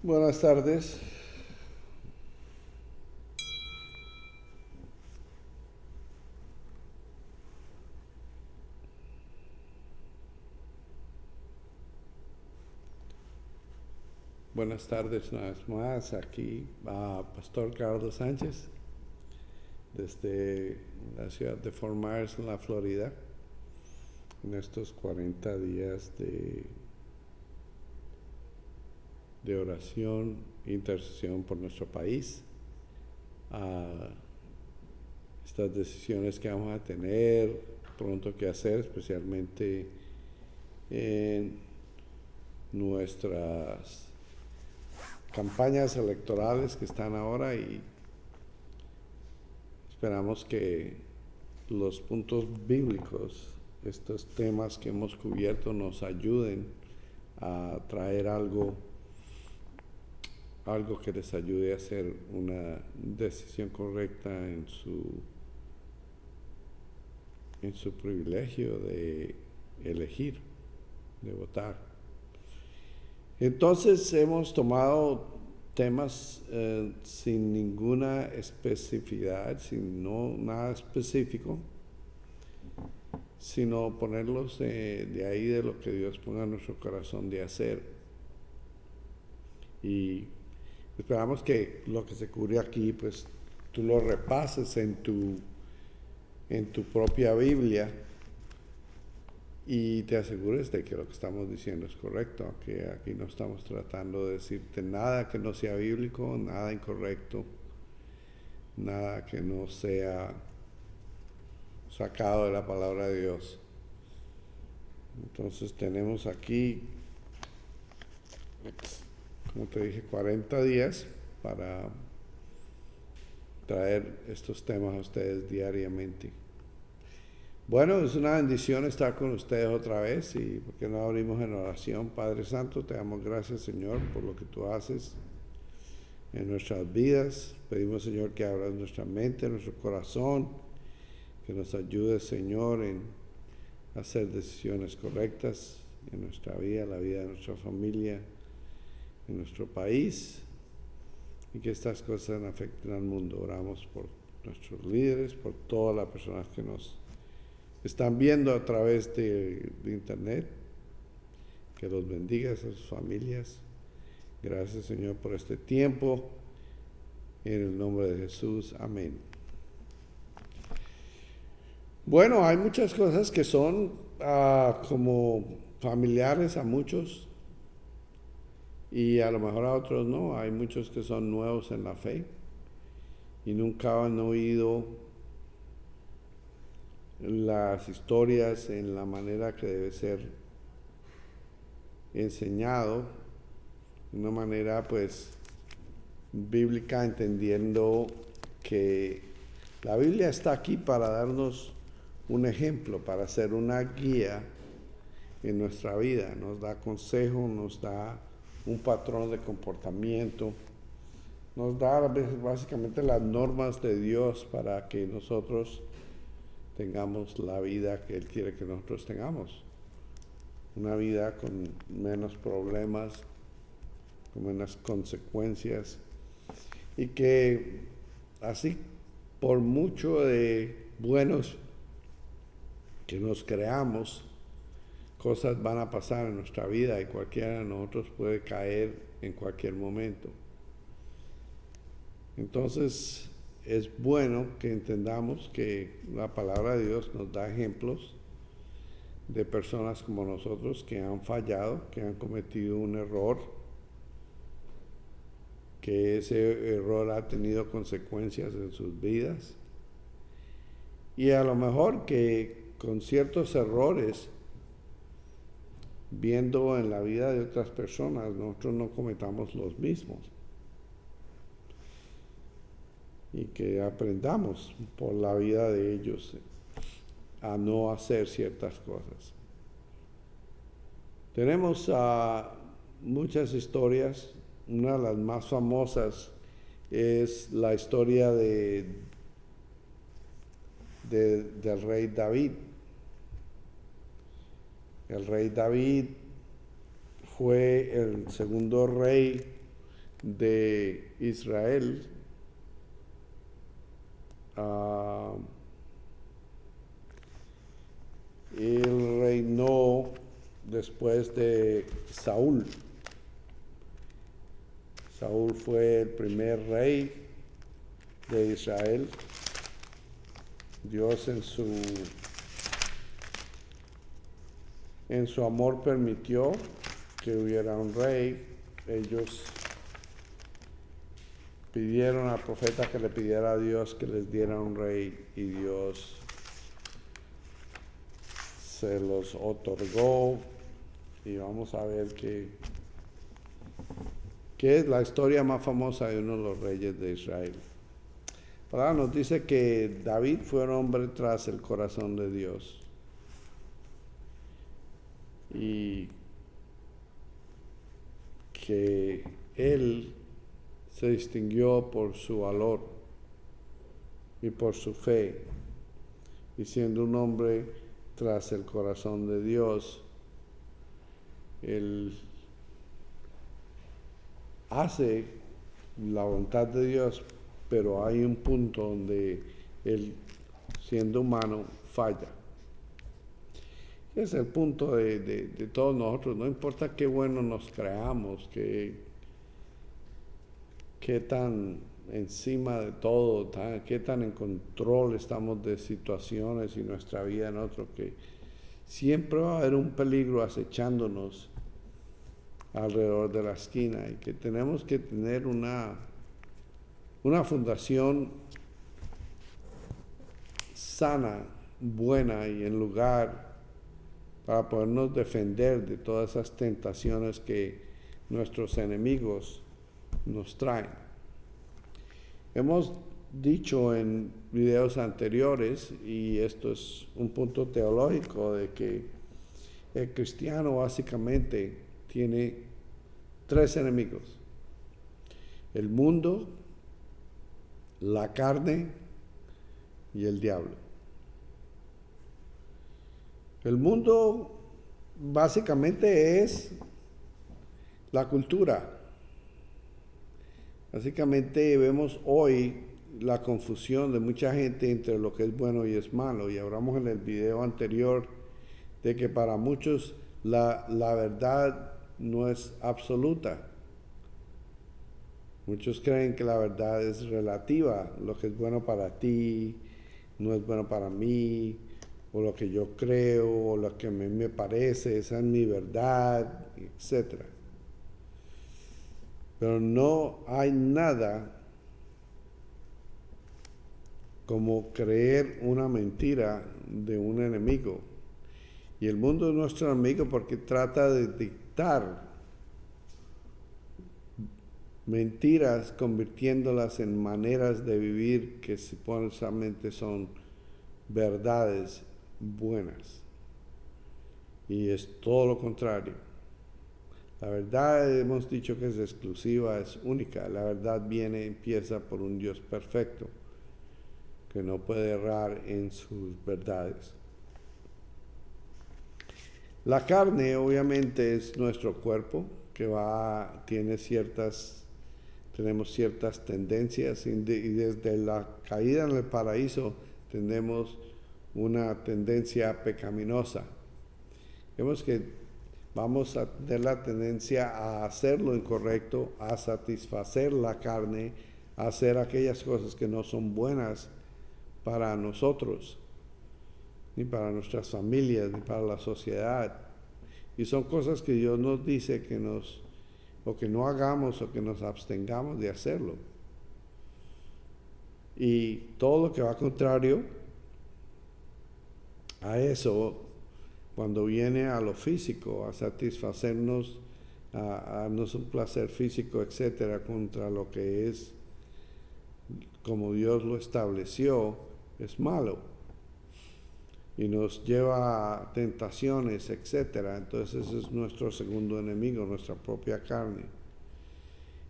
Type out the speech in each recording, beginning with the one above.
Buenas tardes. Buenas tardes una vez más. Aquí a Pastor Carlos Sánchez desde la ciudad de Fort Myers, en la Florida, en estos 40 días de oración e intercesión por nuestro país. Estas decisiones que vamos a tener pronto que hacer, especialmente en nuestras campañas electorales que están ahora, y esperamos que los puntos bíblicos, estos temas que hemos cubierto, nos ayuden a traer algo que les ayude a hacer una decisión correcta en su privilegio de elegir, de votar. Entonces hemos tomado temas sin ninguna especificidad, sin nada específico, sino ponerlos de ahí, de lo que Dios ponga en nuestro corazón de hacer. Y esperamos que lo que se cubre aquí, pues tú lo repases en tu propia Biblia y te asegures de que lo que estamos diciendo es correcto, que aquí no estamos tratando de decirte nada que no sea bíblico, nada incorrecto, nada que no sea sacado de la palabra de Dios. Entonces tenemos aquí, como te dije, 40 días para traer estos temas a ustedes diariamente. Bueno, es una bendición estar con ustedes otra vez, y ¿por qué no abrimos en oración? Padre Santo, te damos gracias, Señor, por lo que tú haces en nuestras vidas. Pedimos, Señor, que abras nuestra mente, nuestro corazón, que nos ayudes, Señor, en hacer decisiones correctas en nuestra vida, la vida de nuestra familia, en nuestro país, y que estas cosas afecten al mundo. Oramos por nuestros líderes, por todas las personas que nos están viendo a través de internet. Que los bendiga a sus familias. Gracias, Señor, por este tiempo. En el nombre de Jesús, amén. Bueno, hay muchas cosas que son como familiares a muchos, y a lo mejor a otros no. Hay muchos que son nuevos en la fe y nunca han oído las historias en la manera que debe ser enseñado, de una manera pues bíblica, entendiendo que la Biblia está aquí para darnos un ejemplo, para ser una guía en nuestra vida. Nos da consejo, nos da un patrón de comportamiento, nos da básicamente las normas de Dios para que nosotros tengamos la vida que Él quiere que nosotros tengamos. Una vida con menos problemas, con menos consecuencias, y que así, por mucho de buenos que nos creamos, cosas van a pasar en nuestra vida y cualquiera de nosotros puede caer en cualquier momento. Entonces es bueno que entendamos que la palabra de Dios nos da ejemplos de personas como nosotros que han fallado, que han cometido un error, que ese error ha tenido consecuencias en sus vidas, y a lo mejor que con ciertos errores, viendo en la vida de otras personas, nosotros no cometamos los mismos, y que aprendamos por la vida de ellos a no hacer ciertas cosas. Tenemos muchas historias. Una de las más famosas es la historia del rey David. El rey David fue el segundo rey de Israel, él reinó después de Saúl. Saúl fue el primer rey de Israel. Dios en su amor permitió que hubiera un rey. Ellos pidieron al profeta que le pidiera a Dios que les diera un rey y Dios se los otorgó. Y vamos a ver que es la historia más famosa de uno de los reyes de Israel. La palabra nos dice que David fue un hombre tras el corazón de Dios. Y que él se distinguió por su valor y por su fe. Y siendo un hombre tras el corazón de Dios, él hace la voluntad de Dios, pero hay un punto donde él, siendo humano, falla. Es el punto de todos nosotros. No importa qué bueno nos creamos, qué tan encima de todo, qué tan en control estamos de situaciones y nuestra vida en otro, que siempre va a haber un peligro acechándonos alrededor de la esquina y que tenemos que tener una fundación sana, buena y en lugar para podernos defender de todas esas tentaciones que nuestros enemigos nos traen. Hemos dicho en videos anteriores, y esto es un punto teológico, de que el cristiano básicamente tiene 3 enemigos: el mundo, la carne y el diablo. El mundo básicamente es la cultura. Básicamente vemos hoy la confusión de mucha gente entre lo que es bueno y es malo. Y hablamos en el video anterior de que para muchos la verdad no es absoluta. Muchos creen que la verdad es relativa. Lo que es bueno para ti no es bueno para mí, o lo que yo creo, o lo que a mí me parece, esa es mi verdad, etc. Pero no hay nada como creer una mentira de un enemigo. Y el mundo es nuestro enemigo porque trata de dictar mentiras, convirtiéndolas en maneras de vivir que supuestamente son verdades buenas. Y es todo lo contrario. La verdad hemos dicho que es exclusiva, es única. La verdad empieza por un Dios perfecto, que no puede errar en sus verdades. La carne obviamente es nuestro cuerpo, que tenemos ciertas tendencias, y desde la caída en el paraíso tenemos una tendencia pecaminosa. Vemos que vamos a tener la tendencia a hacer lo incorrecto, a satisfacer la carne, a hacer aquellas cosas que no son buenas para nosotros, ni para nuestras familias, ni para la sociedad. Y son cosas que Dios nos dice que no hagamos o que nos abstengamos de hacerlo. Y todo lo que va contrario a eso, cuando viene a lo físico, a satisfacernos, a darnos un placer físico, etcétera, contra lo que es como Dios lo estableció, es malo y nos lleva a tentaciones, etcétera. Entonces ese es nuestro segundo enemigo, nuestra propia carne.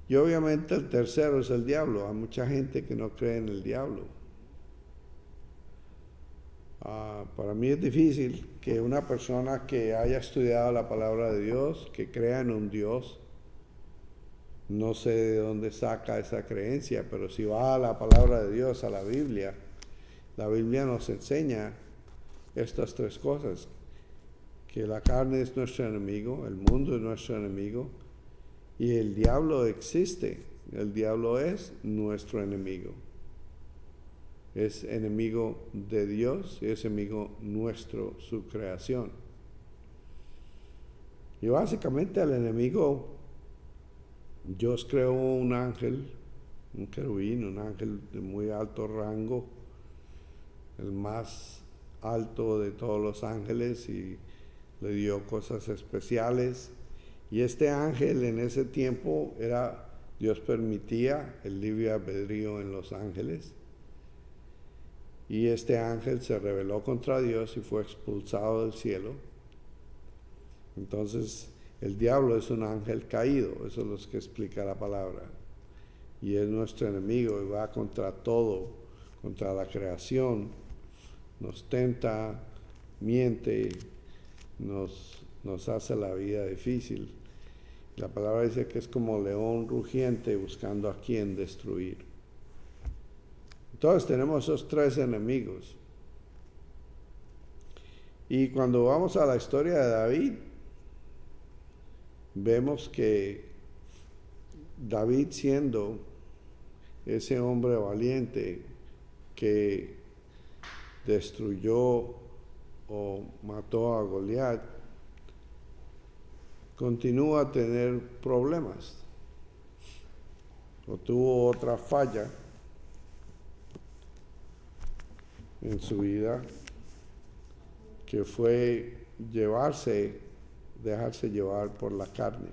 Y obviamente el tercero es el diablo. Hay mucha gente que no cree en el diablo. Para mí es difícil que una persona que haya estudiado la palabra de Dios, que crea en un Dios, No sé de dónde saca esa creencia, pero si va a la palabra de Dios, a la Biblia nos enseña estas tres cosas: que la carne es nuestro enemigo, el mundo es nuestro enemigo y el diablo existe. El diablo es nuestro enemigo. Es enemigo de Dios y es enemigo nuestro, su creación. Y básicamente al enemigo, Dios creó un ángel, un querubín, un ángel de muy alto rango, el más alto de todos los ángeles, y le dio cosas especiales. Y este ángel en ese tiempo Dios permitía el libre albedrío en los ángeles. Y este ángel se rebeló contra Dios y fue expulsado del cielo. Entonces, el diablo es un ángel caído, eso es lo que explica la palabra. Y es nuestro enemigo y va contra todo, contra la creación. Nos tenta, miente, nos hace la vida difícil. La palabra dice que es como león rugiente buscando a quien destruir. Entonces tenemos esos tres enemigos. Y cuando vamos a la historia de David, vemos que David, siendo ese hombre valiente que destruyó o mató a Goliat, continúa a tener problemas, o tuvo otra falla en su vida, que fue dejarse llevar por la carne.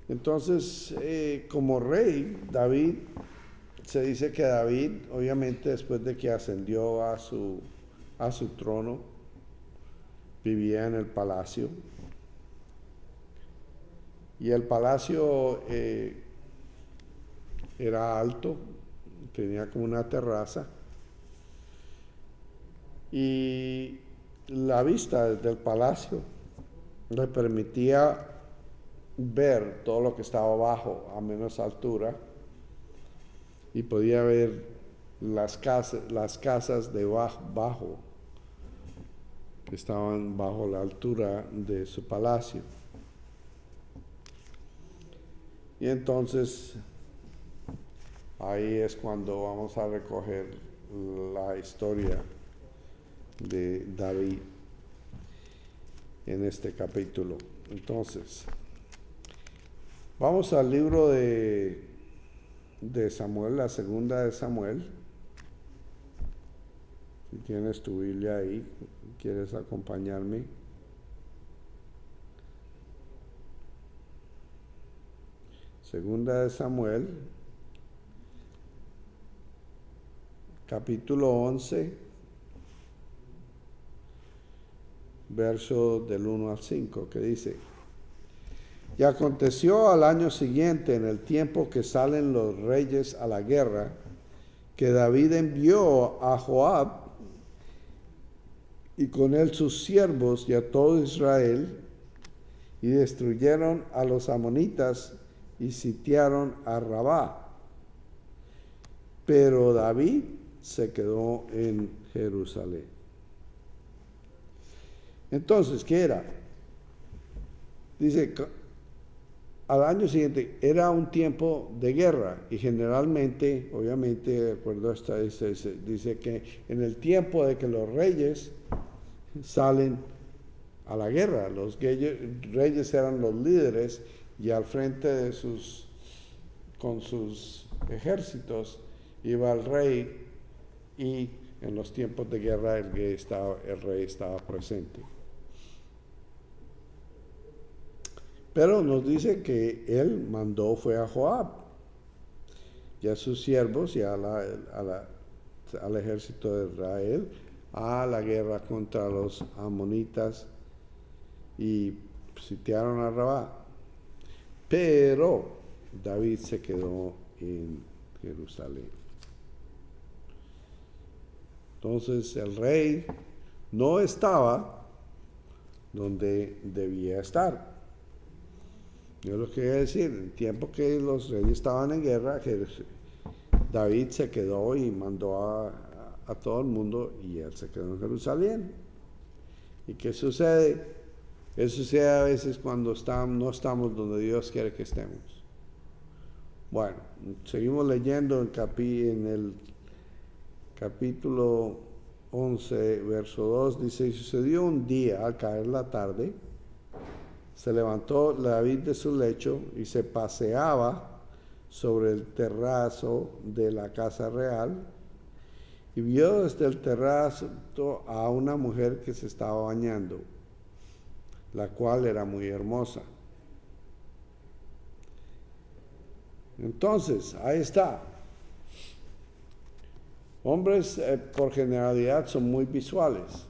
Entonces, como rey, David, se dice que David, obviamente después de que ascendió a su trono, vivía en el palacio. Y el palacio era alto, tenía como una terraza. Y la vista desde el palacio le permitía ver todo lo que estaba abajo a menos altura, y podía ver las casas de bajo, que estaban bajo la altura de su palacio. Y entonces ahí es cuando vamos a recoger la historia de David en este capítulo. Entonces, vamos al libro de Samuel, la segunda de Samuel. Si tienes tu Biblia ahí, ¿quieres acompañarme? Segunda de Samuel, capítulo 11, verso del 1 al 5, que dice: Y aconteció al año siguiente, en el tiempo que salen los reyes a la guerra, que David envió a Joab y con él sus siervos y a todo Israel, y destruyeron a los amonitas y sitiaron a Rabá. Pero David se quedó en Jerusalén. Entonces, ¿qué era? Dice, al año siguiente era un tiempo de guerra, y generalmente, obviamente, de acuerdo a esta, dice que en el tiempo de que los reyes salen a la guerra, los reyes eran los líderes, y al frente con sus ejércitos iba el rey, y en los tiempos de guerra el rey estaba presente. Pero nos dice que él fue a Joab y a sus siervos y al ejército de Israel a la guerra contra los amonitas, y sitiaron a Rabá. Pero David se quedó en Jerusalén. Entonces el rey no estaba donde debía estar. Yo lo que quería decir, en el tiempo que los reyes estaban en guerra, que David se quedó y mandó a todo el mundo y él se quedó en Jerusalén. ¿Y qué sucede? Eso sucede a veces cuando no estamos donde Dios quiere que estemos. Bueno, seguimos leyendo en el capítulo 11, verso 2, dice, y sucedió un día al caer la tarde, se levantó David de su lecho y se paseaba sobre el terrazo de la casa real y vio desde el terrazo a una mujer que se estaba bañando, la cual era muy hermosa. Entonces, ahí está. Hombres por generalidad son muy visuales.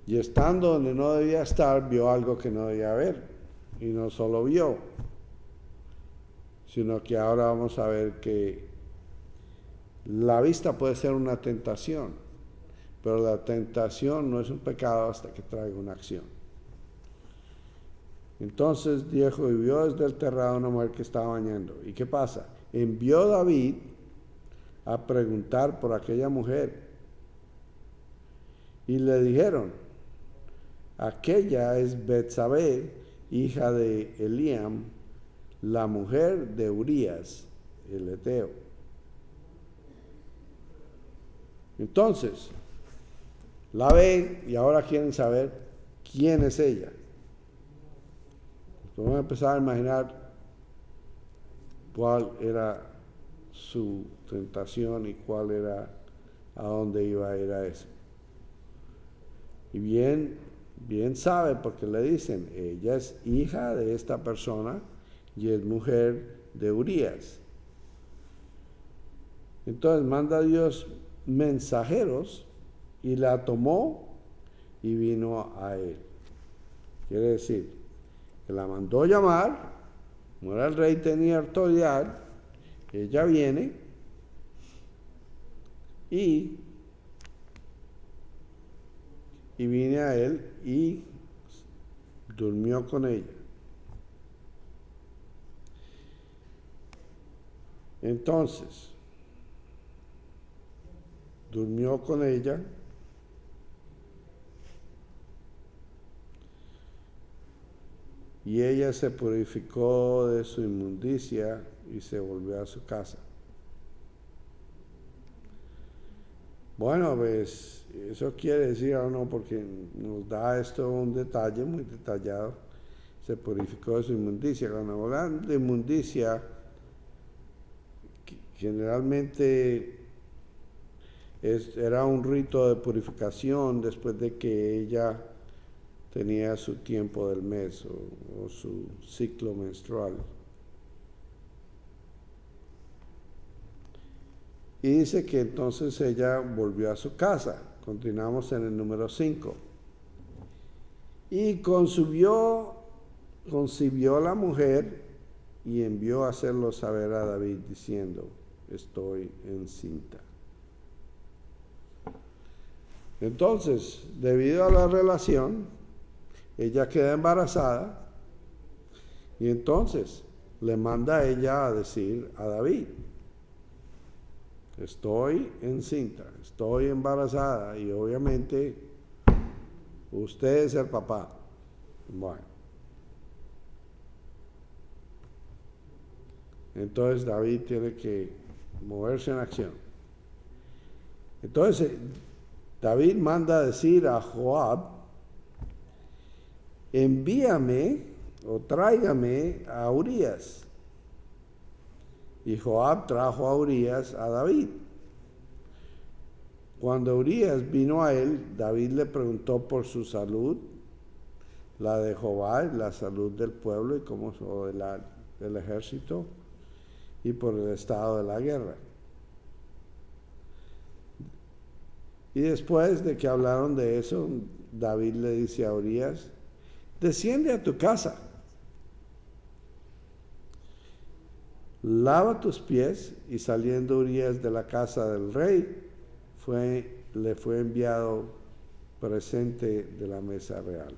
Y estando donde no debía estar, vio algo que no debía ver. Y no solo vio, sino que ahora vamos a ver que la vista puede ser una tentación, pero la tentación no es un pecado hasta que traiga una acción. Entonces dijo, y vio desde el terrado una mujer que estaba bañando. ¿Y qué pasa? Envió David a preguntar por aquella mujer. Y le dijeron, aquella es Betsabé, hija de Eliam, la mujer de Urías, el heteo. Entonces, la ven y ahora quieren saber quién es ella. Vamos a empezar a imaginar cuál era su tentación y cuál era, a dónde iba a ir a eso. Y bien sabe porque le dicen, ella es hija de esta persona y es mujer de Urías. Entonces manda Dios mensajeros y la tomó y vino a él. Quiere decir, que la mandó llamar, como era el rey, tenía autoridad, ella viene y vine a él y durmió con ella. Entonces, durmió con ella y ella se purificó de su inmundicia y se volvió a su casa. Bueno, pues eso quiere decir, no, porque nos da esto un detalle muy detallado. Se purificó de su inmundicia. Cuando hablan de inmundicia, generalmente era un rito de purificación después de que ella tenía su tiempo del mes o su ciclo menstrual. Y dice que entonces ella volvió a su casa. Continuamos en el número 5. Y concibió la mujer y envió a hacerlo saber a David diciendo, estoy encinta. Entonces, debido a la relación, ella queda embarazada y entonces le manda a ella a decir a David, estoy encinta, estoy embarazada y obviamente usted es el papá. Bueno, entonces David tiene que moverse en acción. Entonces David manda a decir a Joab, envíame o tráigame a Urías. Y Joab trajo a Urías a David. Cuando Urías vino a él, David le preguntó por su salud, la de Joab, la salud del pueblo y del ejército, y por el estado de la guerra. Y después de que hablaron de eso, David le dice a Urías, desciende a tu casa, lava tus pies, y saliendo Urías de la casa del rey, le fue enviado presente de la mesa real.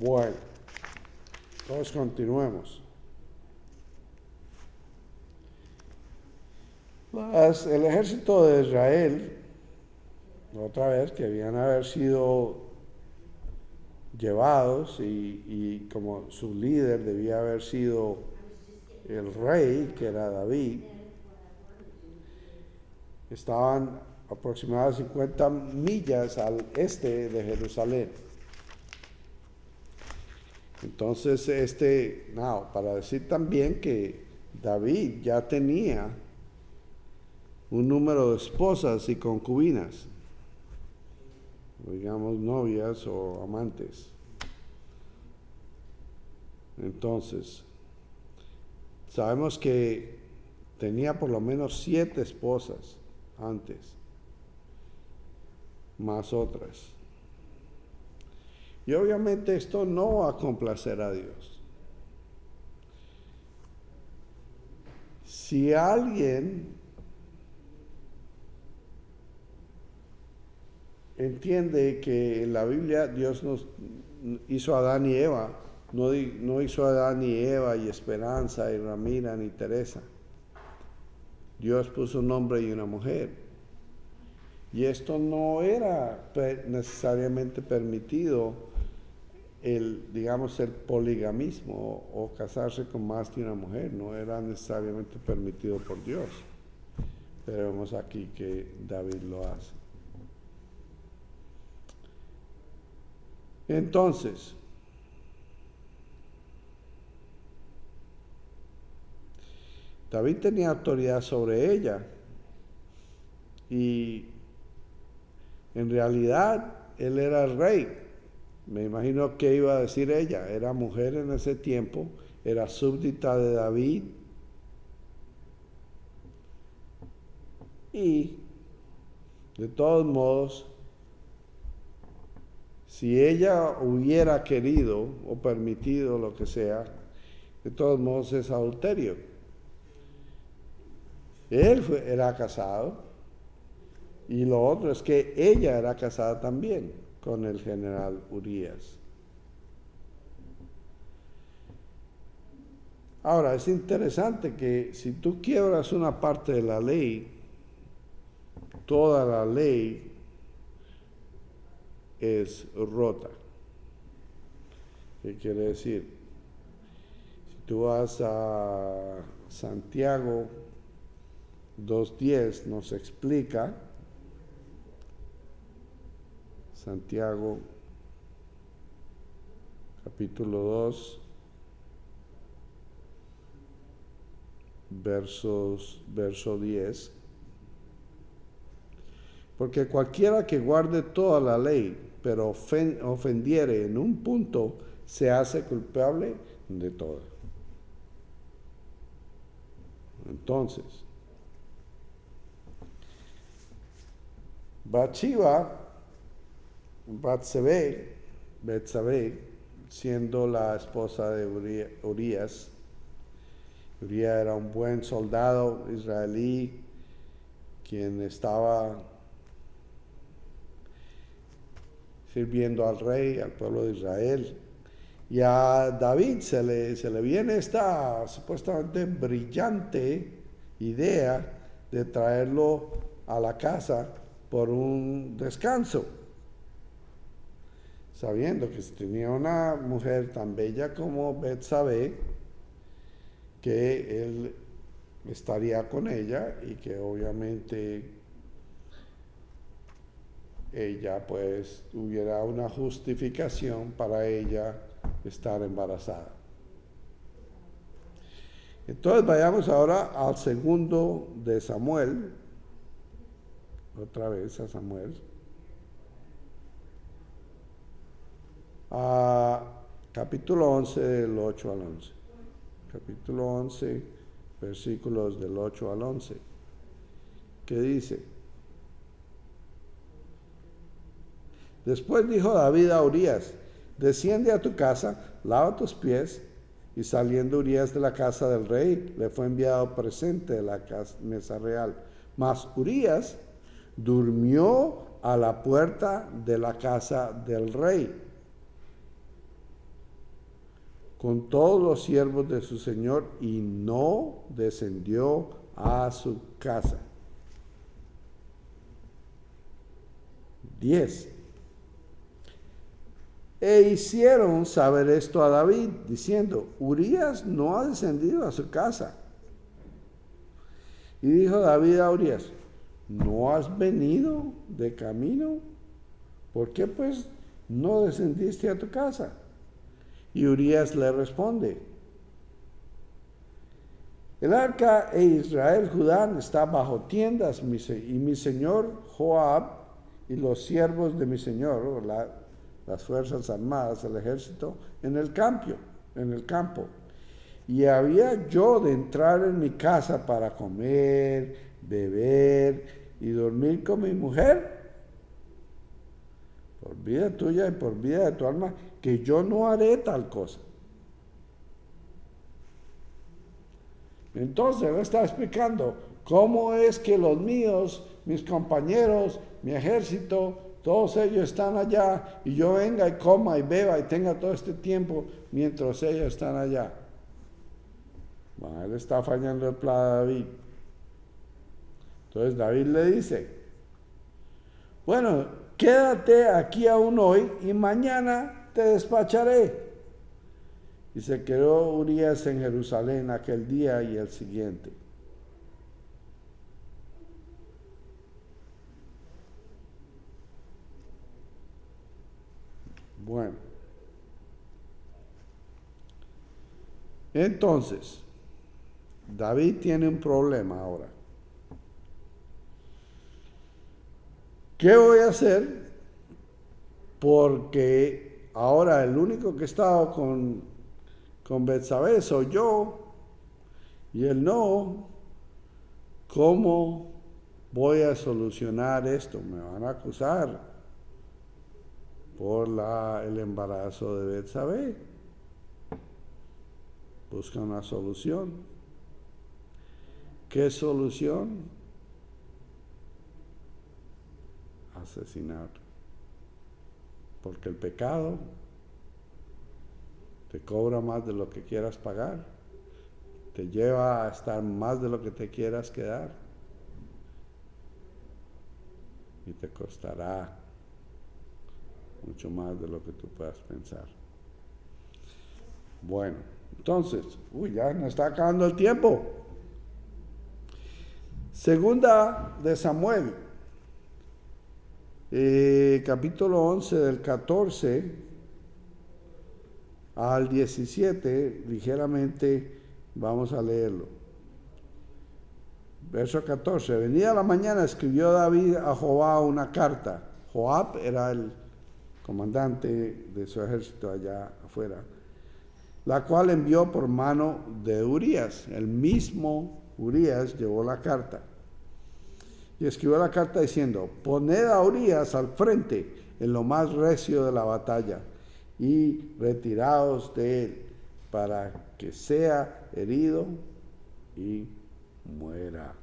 Bueno, entonces continuemos. El ejército de Israel, otra vez, que debían haber sido llevados y como su líder debía haber sido el rey, que era David, estaban aproximadamente 50 millas al este de Jerusalén. Entonces, para decir también que David ya tenía un número de esposas y concubinas, digamos novias o amantes. Entonces, sabemos que tenía por lo menos 7 esposas antes, más otras. Y obviamente esto no va a complacer a Dios. Si alguien entiende que en la Biblia Dios nos hizo a Adán y Eva, no hizo a Adán y Eva y Esperanza y Ramira ni Teresa. Dios puso un hombre y una mujer. Y esto no era necesariamente permitido el poligamismo o casarse con más de una mujer, no era necesariamente permitido por Dios. Pero vemos aquí que David lo hace. Entonces, David tenía autoridad sobre ella y en realidad él era el rey. Me imagino que iba a decir ella, era mujer en ese tiempo, era súbdita de David y de todos modos, si ella hubiera querido o permitido lo que sea, de todos modos es adulterio. Él era casado y lo otro es que ella era casada también con el general Urías. Ahora, es interesante que si tú quiebras una parte de la ley, toda la ley es rota. ¿Qué quiere decir? Si tú vas a Santiago 2:10 nos explica, Santiago capítulo 2 verso 10, porque cualquiera que guarde toda la ley, pero ofendiere en un punto, se hace culpable de toda. Entonces, Betsabé, siendo la esposa de Urías, Urías era un buen soldado israelí quien estaba sirviendo al rey, al pueblo de Israel. Y a David se le viene esta supuestamente brillante idea de traerlo a la casa por un descanso, sabiendo que tenía una mujer tan bella como Betsabé, que él estaría con ella y que obviamente ella pues hubiera una justificación para ella estar embarazada. Entonces vayamos ahora al segundo de Samuel, otra vez a Samuel, a capítulo 11 del 8 al 11. Capítulo 11, versículos del 8 al 11, que dice: Después dijo David a Urías: desciende a tu casa, lava tus pies. Y saliendo Urías de la casa del rey, le fue enviado presente de la mesa real. Mas Urías durmió a la puerta de la casa del rey. con todos los siervos de su señor y no descendió a su casa. 10. E hicieron saber esto a David, diciendo: Urías no ha descendido a su casa. Y dijo David a Urías: ¿no has venido de camino? ¿Por qué pues no descendiste a tu casa? Y Urías le responde: el arca e Israel, Judá, está bajo tiendas, y mi señor Joab y los siervos de mi señor, las fuerzas armadas, el ejército, en el campo. Y había yo de entrar en mi casa para comer, beber y dormir con mi mujer, por vida tuya y por vida de tu alma, que yo no haré tal cosa. Entonces él está explicando cómo es que los míos, mis compañeros, mi ejército, todos ellos están allá y yo venga y coma y beba y tenga todo este tiempo mientras ellos están allá. Bueno, él está fallando el plan de David. Entonces David le dice: bueno, quédate aquí aún hoy y mañana te despacharé. Y se quedó Urías en Jerusalén aquel día y el siguiente. Bueno, entonces, David tiene un problema ahora. ¿Qué voy a hacer? Porque ahora el único que he estado con Betsabé soy yo, y él no. ¿Cómo voy a solucionar esto? Me van a acusar por el embarazo de Betsabé. Busca una solución. ¿Qué solución? Asesinar. Porque el pecado te cobra más de lo que quieras pagar, te lleva a estar más de lo que te quieras quedar y te costará mucho más de lo que tú puedas pensar. Bueno, entonces, ya nos está acabando el tiempo. Segunda de Samuel, capítulo 11, del 14 al 17, ligeramente vamos a leerlo. Verso 14. Venida la mañana, escribió David a Joab una carta. Joab era el comandante de su ejército allá afuera, la cual envió por mano de Urías. El mismo Urías llevó la carta. Y escribió la carta diciendo: poned a Urías al frente en lo más recio de la batalla y retiraos de él para que sea herido y muera.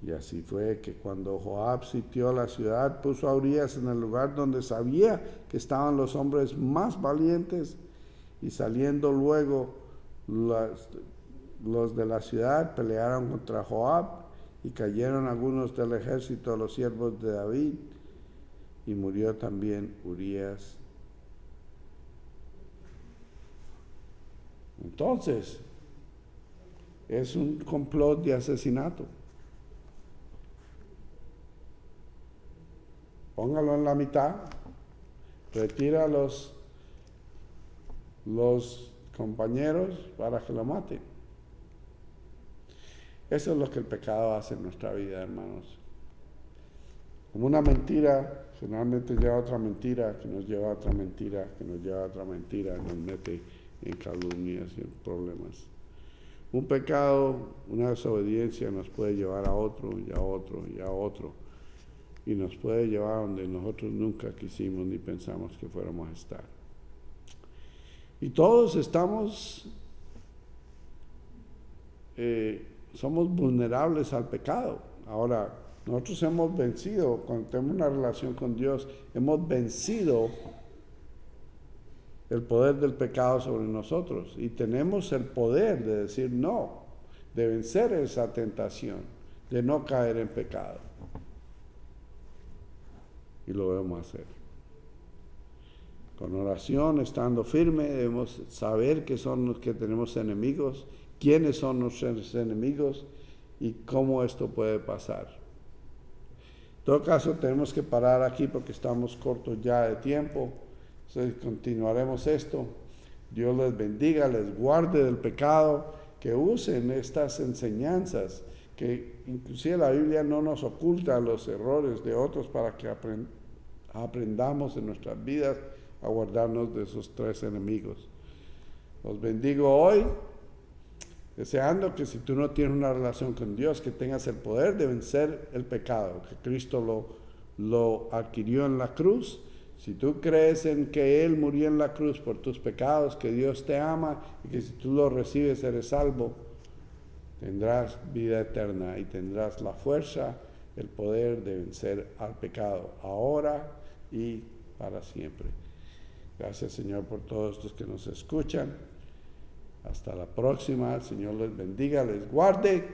Y así fue que cuando Joab sitió la ciudad, puso a Urías en el lugar donde sabía que estaban los hombres más valientes, y saliendo luego los de la ciudad pelearon contra Joab, y cayeron algunos del ejército de los siervos de David, y murió también Urías. Entonces, es un complot de asesinato. Póngalo en la mitad, retira a los compañeros para que lo maten. Eso es lo que el pecado hace en nuestra vida, hermanos. Como una mentira, generalmente lleva a otra mentira, que nos lleva a otra mentira, que nos lleva a otra mentira, nos mete en calumnias y en problemas. Un pecado, una desobediencia nos puede llevar a otro y a otro y a otro, y nos puede llevar a donde nosotros nunca quisimos ni pensamos que fuéramos a estar. Y todos somos vulnerables al pecado. Ahora, Nosotros hemos vencido, cuando tenemos una relación con Dios, hemos vencido el poder del pecado sobre nosotros y tenemos el poder de decir no, de vencer esa tentación, de no caer en pecado. Y lo debemos hacer. Con oración, estando firme, debemos saber que son los que tenemos enemigos, quiénes son nuestros enemigos y cómo esto puede pasar. En todo caso, tenemos que parar aquí porque estamos cortos ya de tiempo. Entonces, continuaremos esto. Dios les bendiga, les guarde del pecado, que usen estas enseñanzas, que inclusive la Biblia no nos oculta los errores de otros para que aprendamos en nuestras vidas a guardarnos de esos tres enemigos. Los bendigo hoy, deseando que si tú no tienes una relación con Dios, que tengas el poder de vencer el pecado, que Cristo lo adquirió en la cruz. Si tú crees en que Él murió en la cruz por tus pecados, que Dios te ama y que si tú lo recibes eres salvo, tendrás vida eterna y tendrás la fuerza, el poder de vencer al pecado, ahora y para siempre. Gracias, Señor, por todos los que nos escuchan. Hasta la próxima. El Señor les bendiga, les guarde.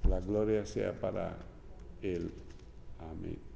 La gloria sea para Él. Amén.